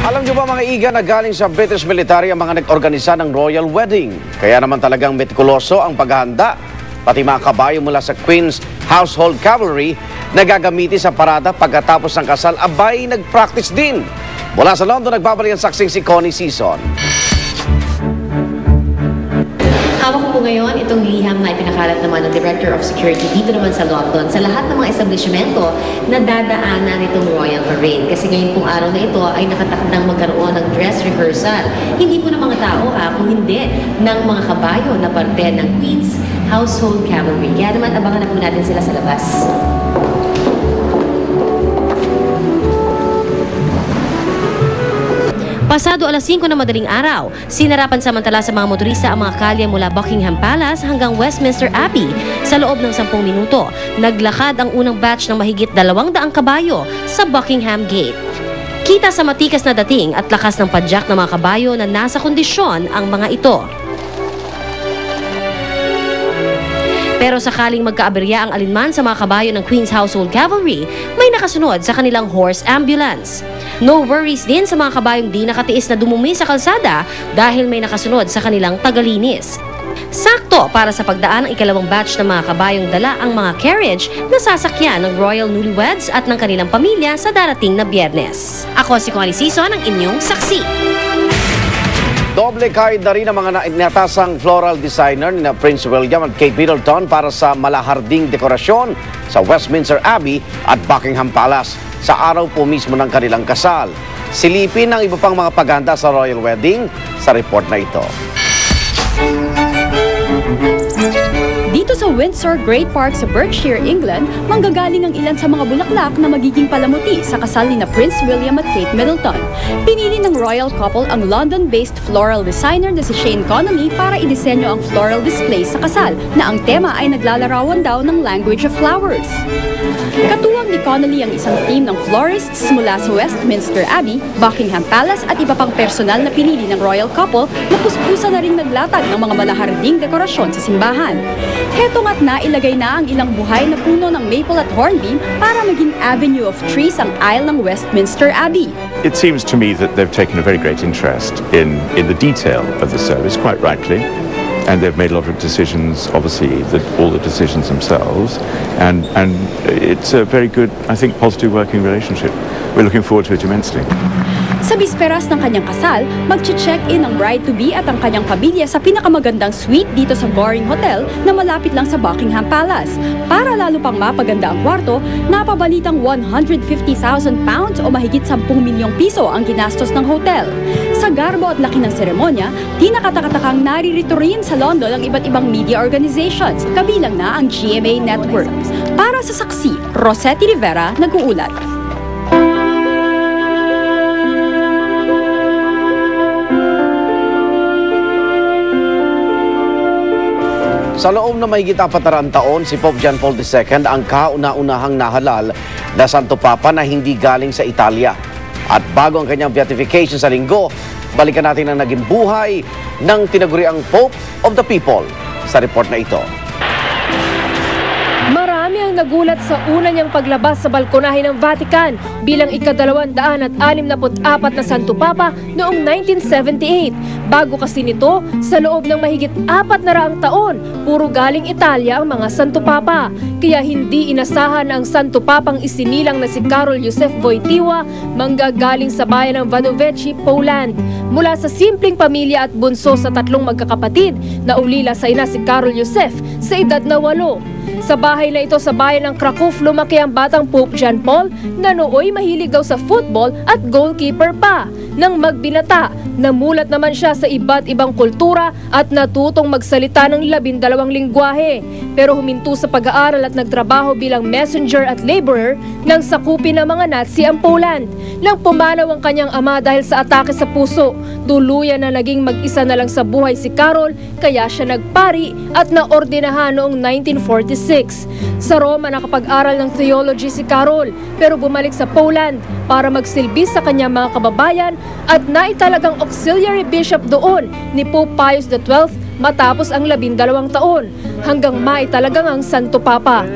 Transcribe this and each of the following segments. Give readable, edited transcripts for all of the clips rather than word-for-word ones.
Alam niyo ba mga iga na galing sa British military ang mga nag-organisa ng royal wedding? Kaya naman talagang metikuloso ang paghahanda. Pati mga kabayo mula sa Queen's Household Cavalry na gagamitin sa parada pagkatapos ng kasal, abay nag-practice din. Mula sa London, nagbabalik ang saksing si Connie Season. Hawak ko po ngayon itong liham na ipinakalat naman ng Director of Security dito naman sa London sa lahat ng mga establishmento na dadaanan nitong Royal Parade. Kasi ngayon pong araw na ito ay nakatakdang magkaroon ng dress rehearsal. Hindi po ng mga tao kung hindi ng mga kabayo na parte ng Queen's Household Cavalry. Kaya naman abangan na po natin sila sa labas. Pasado alas 5 na madaling araw, sinarapan samantala sa mga motorista ang mga kalye mula Buckingham Palace hanggang Westminster Abbey. Sa loob ng 10 minuto, naglakad ang unang batch ng mahigit 200 kabayo sa Buckingham Gate. Kita sa matikas na dating at lakas ng padyak ng mga kabayo na nasa kondisyon ang mga ito. Pero sakaling magkaaberya ang alinman sa mga kabayo ng Queen's Household Cavalry, may nakasunod sa kanilang horse ambulance. No worries din sa mga kabayong di nakatiis na dumumi sa kalsada dahil may nakasunod sa kanilang tagalinis. Sakto para sa pagdaan ng ikalawang batch ng mga kabayong dala ang mga carriage na sasakyan ng Royal Newlyweds at ng kanilang pamilya sa darating na Biyernes. Ako si Connie Season, ang inyong saksi. Doble kahit na rin ang mga inatasang floral designer ni Prince William at Kate Middleton para sa malaharding dekorasyon sa Westminster Abbey at Buckingham Palace sa araw po mismo ng kanilang kasal. Silipin ang iba pang mga paghahanda sa royal wedding sa report na ito. Dito sa Windsor Great Park sa Berkshire, England, manggagaling ang ilan sa mga bulaklak na magiging palamuti sa kasal ni Prince William at Kate Middleton. Pinili ng royal couple ang London-based floral designer na si Shane Connolly para idisenyo ang floral display sa kasal na ang tema ay naglalarawan daw ng language of flowers. Katuwang ni Connolly ang isang team ng florists mula sa Westminster Abbey, Buckingham Palace at iba pang personal na pinili ng royal couple na puspusan na rin naglatag ng mga malaharding dekorasyon sa simbahan. Heto nga't nailagay na ang ilang buhay na puno ng maple at hornbeam para maging avenue of trees ang aisle ng Westminster Abbey. It seems to me that they've taken a very great interest in the detail of the service, quite rightly. And they've made a lot of decisions, obviously, all the decisions themselves. And it's a very good, I think, positive working relationship. We're looking forward to it immensely. Sa bisperas ng kanyang kasal, mag-check-in ang bride-to-be at ang kanyang pamilya sa pinakamagandang suite dito sa Goring Hotel na malapit lang sa Buckingham Palace. Para lalo pang mapaganda ang kwarto, napabalitang £150,000 o mahigit 10 milyong piso ang ginastos ng hotel. Sa garbo at laki ng seremonya, di nakatakatakang naririto rin sa London ang iba't ibang media organizations, kabilang na ang GMA Network. Para sa saksi, Rosetti Rivera, nag-uulat. Sa loob na mahigit 400 taon, si Pope John Paul II ang kauna-unahang nahalal na Santo Papa na hindi galing sa Italia. At bago ang kanyang beatification sa linggo, balikan natin ang naging buhay ng tinaguriang Pope of the People sa report na ito. Marami ang nagulat sa una niyang paglabas sa balkonahe ng Vatican bilang ika-264 na Santo Papa noong 1978. Bago kasi nito, sa loob ng mahigit 400 taon, puro galing Italia ang mga Santo Papa. Kaya hindi inasahan ang Santo Papang isinilang na si Karol Józef Wojtyła, manggagaling sa bayan ng Wadowice, Poland. Mula sa simpleng pamilya at bunso sa 3 magkakapatid na ulila sa ina si Karol Józef sa edad na 8. Sa bahay na ito sa bayan ng Krakow, lumaki ang batang Pope John Paul na nooy mahilig daw sa football at goalkeeper pa. Nang magbinata, namulat naman siya sa iba't ibang kultura at natutong magsalita ng 12 lingwahe. Pero huminto sa pag-aaral at nagtrabaho bilang messenger at laborer nang sakupin ng mga Nazi ang Poland. Nang pumanaw ang kanyang ama dahil sa atake sa puso, tuluyan na naging mag-isa na lang sa buhay si Karol, kaya siya nagpari at naordinahan noong 1946. Sa Roma nakapag-aral ng theology si Karol, pero bumalik sa Poland para magsilbi sa kanyang mga kababayan at naitalagang auxiliary bishop doon ni Pope Pius XII matapos ang 12 taon hanggang maitalagang ang Santo Papa.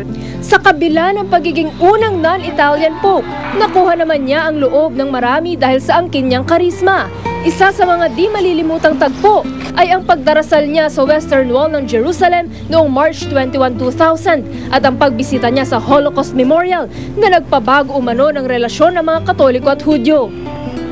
Sa kabila ng pagiging unang non-Italian Pope, nakuha naman niya ang loob ng marami dahil sa angkin niyang karisma. Isa sa mga di malilimutang tagpo ay ang pagdarasal niya sa Western Wall ng Jerusalem noong March 21, 2000 at ang pagbisita niya sa Holocaust Memorial na nagpabago umano ng relasyon ng mga Katoliko at Hudyo.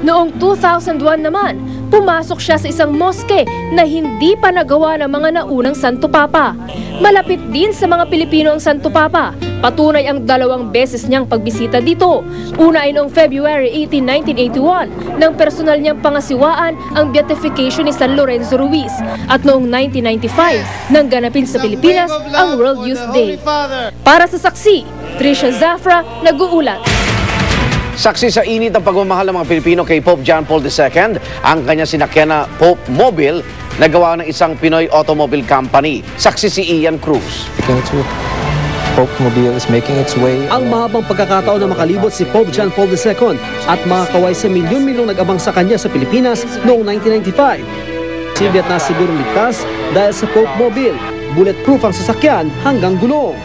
Noong 2001 naman, pumasok siya sa isang moske na hindi pa nagawa ng mga naunang Santo Papa. Malapit din sa mga Pilipino ang Santo Papa. Patunay ang 2 beses niyang pagbisita dito. Una ay noong February 18, 1981 nang personal niyang pangasiwaan ang beatification ni San Lorenzo Ruiz at noong 1995 nang ganapin sa Pilipinas ang World Youth Day. Para sa Saksi, Trisha Zafra, nag-uulat. Saksi sa init ang pagmamahal ng mga Pilipino kay Pope John Paul II, ang kanya sinakyan na Pope Mobile na gawa ng isang Pinoy automobile company. Saksi si Ian Cruz. Pope Mobile is making its way. Ang mahabang pagkakataon na makalibot si Pope John Paul II at mga kaway sa milyon-milyong nag-abang sa kanya sa Pilipinas noong 1995. Sibiat na siguro ligtas dahil sa Pope Mobile. Bulletproof ang sasakyan hanggang gulong.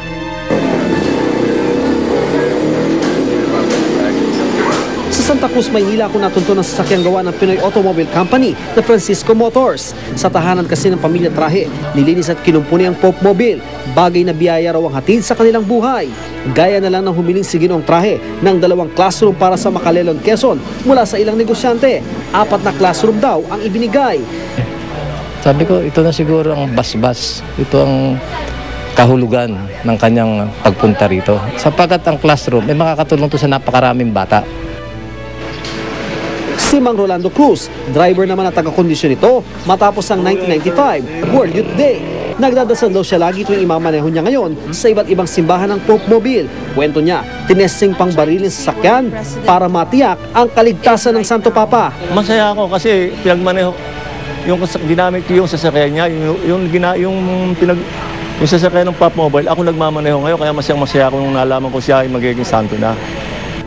Sa Santa Cruz, Maynila ako natunto ng sasakyang gawa ng Pinoy Automobile Company na Francisco Motors. Sa tahanan kasi ng pamilya Trahe, nilinis at kinumpuni ang Pope Mobile. Bagay na biyaya raw ang hatid sa kanilang buhay. Gaya na lang ng humiling si Ginoong Trahe ng 2 classroom para sa Macalelon, Quezon mula sa ilang negosyante. 4 na classroom daw ang ibinigay. Sabi ko, ito na siguro ang basbas. Ito ang kahulugan ng kanyang pagpunta rito. Sapagkat ang classroom ay makakatulong to sa napakaraming bata. Si Mang Rolando Cruz, driver naman at taga-kondisyon nito matapos ang 1995 World Youth Day. Nagdadasal daw siya lagi tuwing imamaneho niya ngayon sa iba't ibang simbahan ng Pope Mobile. Kwento niya, tinesting pang barilin sa sakyan para matiyak ang kaligtasan ng Santo Papa. Masaya ako kasi pinagmaneho yung ginamit ko yung sasakyan niya, yung sasakyan ng Pope Mobile. Ako nagmamaneho ngayon kaya masaya ako nung nalaman ko siya ay magiging santo na.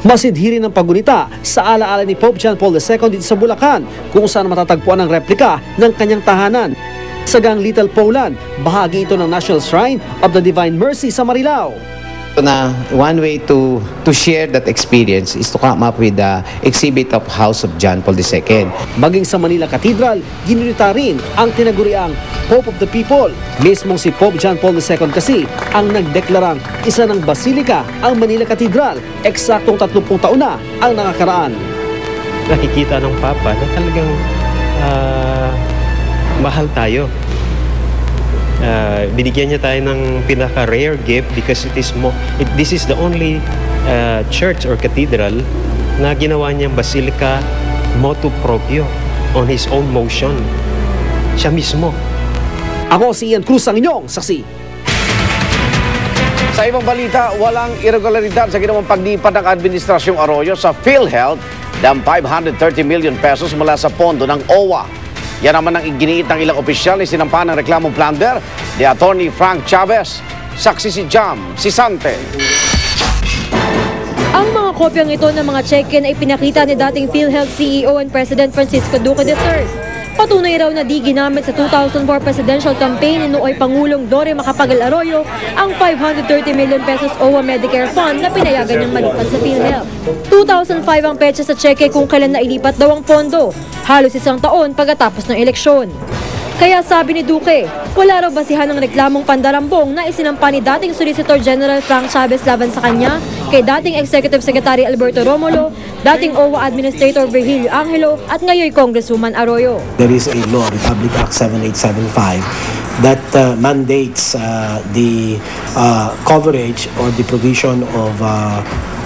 Masidhiri ng paggunita sa alaala ni Pope John Paul II dito sa Bulacan, kung saan matatagpuan ang replika ng kanyang tahanan. Sa Gang Little Poland, bahagi ito ng National Shrine of the Divine Mercy sa Marilao. Na one way to share that experience is to come up with the exhibit of House of John Paul II. Maging sa Manila Cathedral, ginunita rin ang tinaguriang Pope of the People. Mismong si Pope John Paul II kasi ang nagdeklarang isa ng basilika ang Manila Cathedral. Eksaktong 30 taon na ang nakakaraan. Nakikita ng Papa na talagang mahal tayo. Binigyan niya tayo ng pinaka-rare gift because this is the only church or cathedral na ginawa niyang basilika motu proprio on his own motion. Siya mismo. Ako si Ian Cruz, ang inyong saksi. Sa ibang balita, walang irregularidad sa ginawang paglipat ng Administrasyong Arroyo sa PhilHealth ng 530 million pesos mula sa pondo ng OWA. Yan naman ang iginiit ng ilang opisyal ni sinampa ng reklamong plunder ni Attorney Frank Chavez. Saksi si Jam Sisante. Ang mga kopyang ito ng mga check-in ay pinakita ni dating PhilHealth CEO and President Francisco Duque III. Patunay raw na di ginamit sa 2004 presidential campaign ni Nooy Pangulong Dore Macapagal Arroyo ang 530 million pesos OWA Medicare Fund na pinayagan niyang malipat sa PhilHealth. 2005 ang petsa sa cheque kung kailan nailipat daw ang pondo, halos 1 taon pagkatapos ng eleksyon. Kaya sabi ni Duque, wala raw basihan ng reklamong pandarambong na isinampa ni dating Solicitor General Frank Chavez laban sa kanya, kay dating Executive Secretary Alberto Romulo, dating OWA Administrator Virgilio Angelo at ngayon Congresswoman Arroyo. There is a law, Republic Act 7875, that mandates the coverage or the provision of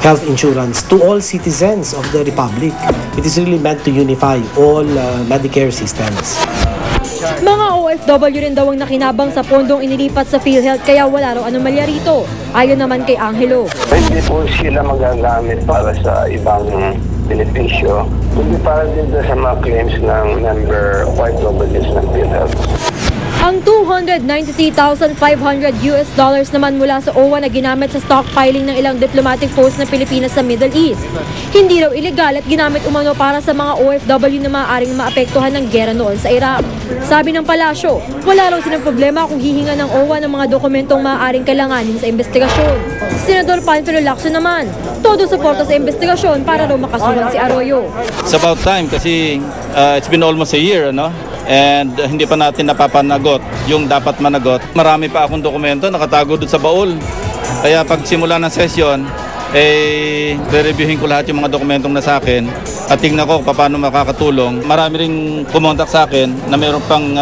health insurance to all citizens of the Republic. It is really meant to unify all Medicare systems. Mga OFW rin daw ang nakinabang sa pondong inilipat sa PhilHealth kaya wala raw anomalya rito. Ayon naman kay Angelo. Hindi po sila magagamit para sa ibang benepisyo. Hindi para din sa mga claims ng member OFWs ng PhilHealth. Ang $293,500 naman mula sa OWA na ginamit sa stockpiling ng ilang diplomatic post ng Pilipinas sa Middle East. Hindi raw ilegal at ginamit umano para sa mga OFW na maaaring maapektuhan ng gera noon sa Iraq. Sabi ng palasyo, wala raw silang problema kung hihinga ng OWA ng mga dokumentong maaaring kailanganin sa investigasyon. Senador Panfilo Lacson naman, todo suporta sa investigasyon para raw makasuhan si Arroyo. It's about time kasi it's been almost a year, and hindi pa natin napapanagot yung dapat managot. Marami pa akong dokumento nakatago doon sa baul. Kaya pag simula ng sesyon, re-reviewin ko lahat yung mga dokumentong nasa akin at tingnan ko paano makakatulong. Marami ring kumontak sa akin na mayroon pang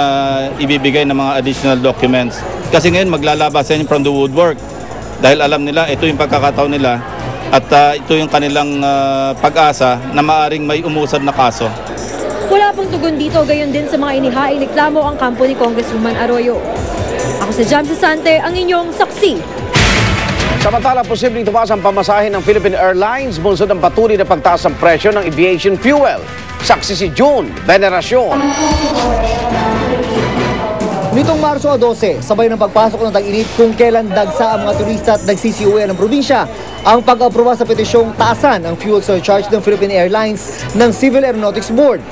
ibibigay ng mga additional documents. Kasi ngayon maglalabasan from the woodwork dahil alam nila ito yung pagkakataon nila at ito yung kanilang pag-asa na maaring may umusad na kaso. Wala pang tugon dito, gayon din sa mga inihaing reklamo ang kampo ni Congresswoman Arroyo. Ako si Jam Sante, ang inyong saksi. Samantala, posibleng tumaas ang pamasahe ng Philippine Airlines bunsod ng patuloy na pagtaas ng presyo ng aviation fuel. Saksi si June Veneracion. Nitong Marso 12, sabay ng pagpasok ng tag-init kung kailan dagsa ang mga turista at nagsisiuwi ng probinsya, ang pag-aproba sa petisyong taasan ang fuel surcharge ng Philippine Airlines ng Civil Aeronautics Board.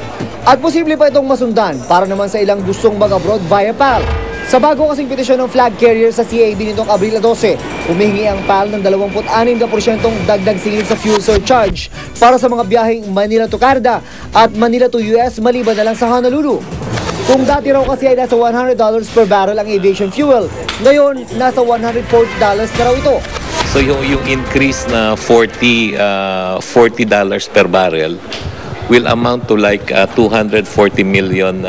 At posible pa itong masundan para naman sa ilang gustong mag-abroad via PAL. Sa bago kasing petisyon ng flag carrier sa CAB nitong Abril 12, humihingi ang PAL ng 26% dagdag singil sa fuel surcharge para sa mga biyaheng Manila to Canada at Manila to US maliban na lang sa Honolulu. Kung dati raw kasi ay nasa $100 per barrel ang aviation fuel, ngayon nasa $140 na raw ito. So yung increase na $40 per barrel will amount to like $240 million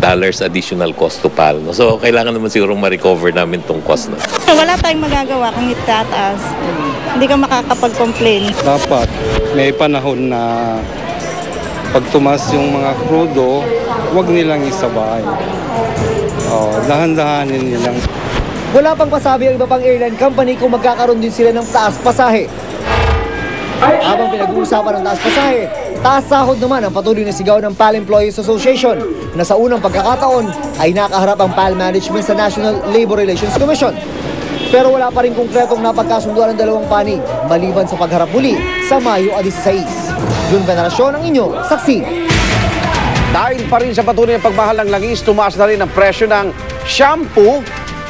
additional cost to PAL. So kailangan naman siguro ma-recover namin tong cost na. Wala tayong magagawa kung itataas. Hindi ka makakapag-complain. Dapat may panahon na pag tumas yung mga krudo, huwag nilang isabay. Dahan-dahanin nilang. Wala pang pasabi ang iba pang airline company kung magkakaroon din sila ng taas pasahe. Habang pinag-uusapan ng taas pasahe, taas sahod naman ang patuloy na sigaw ng PAL Employees Association na sa unang pagkakataon ay nakaharap ang PAL management sa National Labor Relations Commission. Pero wala pa rin konkretong napagkasunduan ng dalawang panig maliban sa pagharap muli sa Mayo 16. June Veneracion ang inyong saksi. Dahil pa rin sa patuloy na pagmahal ng langis, tumaas na rin ang presyo ng shampoo,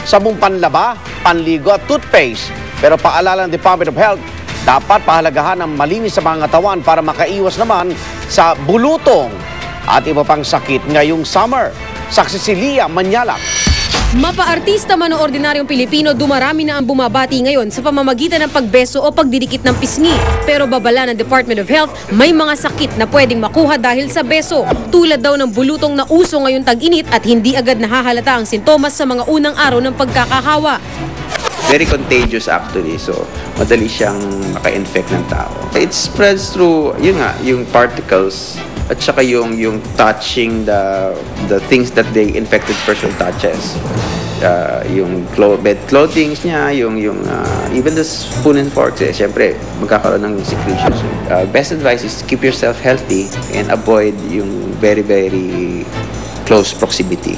sabong panlaba, panligo at toothpaste. Pero paalala ng Department of Health, dapat pahalagahan ang malinis sa mga katawan para makaiwas naman sa bulutong at iba pang sakit ngayong summer. Saksi si Lia Manyalak. Mapa-artista man o ordinaryong Pilipino, dumarami na ang bumabati ngayon sa pamamagitan ng pagbeso o pagdidikit ng pisngi. Pero babala ng Department of Health, may mga sakit na pwedeng makuha dahil sa beso. Tulad daw ng bulutong na uso ngayong tag-init at hindi agad nahahalata ang sintomas sa mga unang araw ng pagkakahawa. Very contagious actually, so madali siyang maka-infect ng tao. It spreads through, yung particles at saka yung touching the things that the infected person touches. Yung bed clothing niya, even the spoon and forks, syempre magkakaroon ng secretions. Best advice is keep yourself healthy and avoid yung very, very close proximity.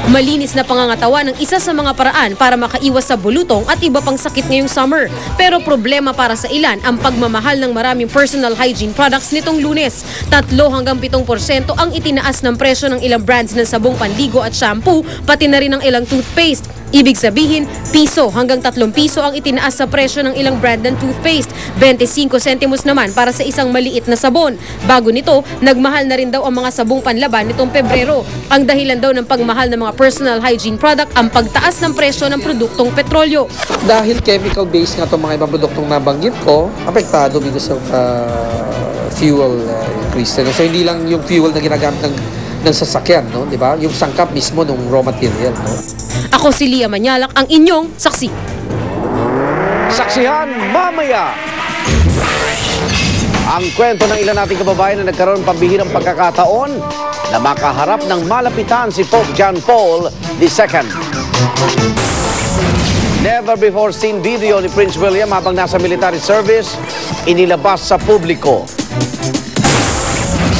Malinis na pangangatawan ang isa sa mga paraan para makaiwas sa bulutong at iba pang sakit ngayong summer. Pero problema para sa ilan ang pagmamahal ng maraming personal hygiene products nitong Lunes. 3 hanggang 7% ang itinaas ng presyo ng ilang brands ng sabong panligo at shampoo, pati na rin ng ilang toothpaste. Ibig sabihin, piso hanggang 3 piso ang itinaas sa presyo ng ilang brand ng toothpaste. 25 centimos naman para sa isang maliit na sabon. Bago nito, nagmahal na rin daw ang mga sabong panlaban nitong Pebrero. Ang dahilan daw ng pagmahal ng mga personal hygiene product ang pagtaas ng presyo ng produktong petrolyo. Dahil chemical-based nga itong mga ibang produktong nabanggit ko, apektado because of fuel increase. So hindi lang yung fuel na ginagamit ng sasakyan, no? Di ba? Yung sangkap mismo ng raw material. No? Ako si Lia Manyalak, ang inyong saksi. Saksihan mamaya ang kwento ng ilan nating kababayan na nagkaroon pambihirang pagkakataon na makaharap ng malapitan si Pope John Paul II. Never before seen video ni Prince William habang nasa military service, inilabas sa publiko.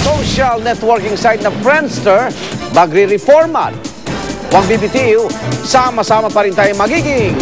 Social networking site na Friendster magre-reformat. Huwag bibitiw, sama-sama pa rin tayo magiging